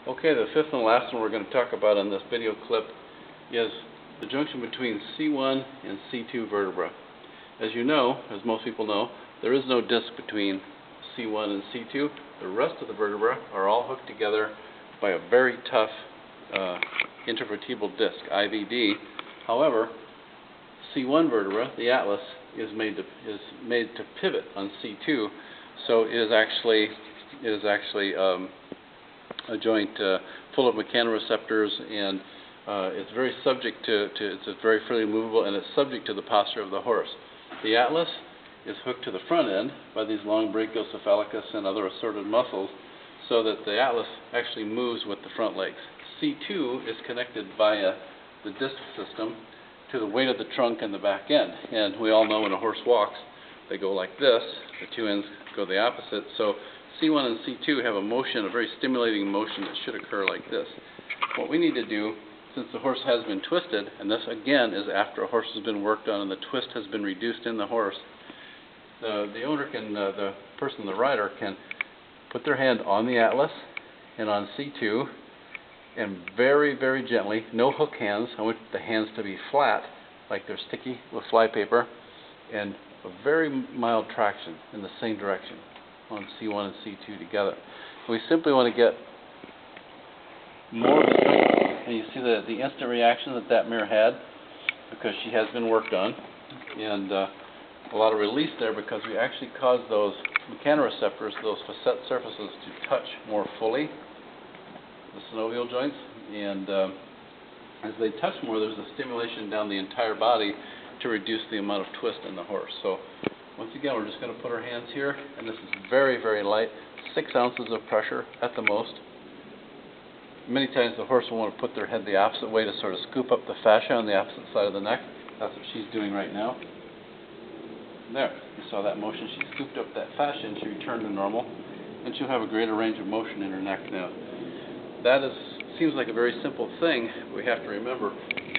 Okay, the fifth and last one we're going to talk about in this video clip is the junction between C1 and C2 vertebra. As you know, as most people know, there is no disc between C1 and C2. The rest of the vertebra are all hooked together by a very tough intervertebral disc, IVD. However, C1 vertebra, the atlas, is made to pivot on C2, so it is actually a joint full of mechanoreceptors, and it's very subject it's very freely movable, and it's subject to the posture of the horse. The atlas is hooked to the front end by these long brachiocephalicus and other assorted muscles, so that the atlas actually moves with the front legs. C2 is connected via the disc system to the weight of the trunk and the back end. And we all know when a horse walks, they go like this. The two ends go the opposite. So C1 and C2 have a motion, a very stimulating motion that should occur like this. What we need to do, since the horse has been twisted, and this again is after a horse has been worked on and the twist has been reduced in the horse, the owner can, the person, the rider, can put their hand on the atlas and on C2, and very, very gently, no hook hands. I want the hands to be flat, like they're sticky with flypaper, and a very mild traction in the same direction on C1 and C2 together. We simply want to get more of the strength, and you see the instant reaction that mare had because she has been worked on, and a lot of release there because we actually caused those mechanoreceptors, those facet surfaces, to touch more fully the synovial joints, and as they touch more, there's a stimulation down the entire body to reduce the amount of twist in the horse. So once again, we're just going to put our hands here, and this is very, very light, 6 ounces of pressure at the most. Many times the horse will want to put their head the opposite way to sort of scoop up the fascia on the opposite side of the neck. That's what she's doing right now. There, you saw that motion. She scooped up that fascia and she returned to normal, and she'll have a greater range of motion in her neck now. That seems like a very simple thing. We have to remember,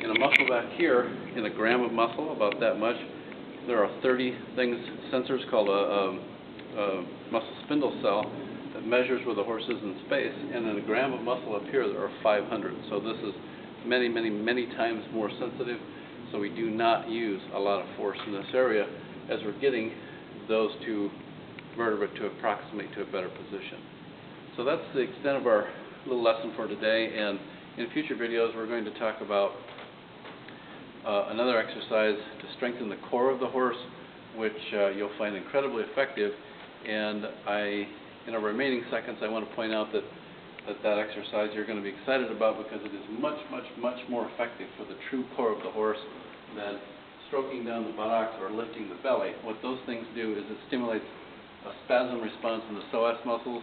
in a muscle back here, in a gram of muscle, about that much, there are 30 sensors called a muscle spindle cell that measures where the horse is in space, and in a gram of muscle up here there are 500. So this is many, many, many times more sensitive, so we do not use a lot of force in this area as we're getting those two vertebrae to approximate to a better position. So that's the extent of our little lesson for today, and in future videos we're going to talk about another exercise to strengthen the core of the horse, which you'll find incredibly effective. And in our remaining seconds, I want to point out that exercise you're going to be excited about, because it is much, much, much more effective for the true core of the horse than stroking down the buttocks or lifting the belly. What those things do is it stimulates a spasm response in the psoas muscles,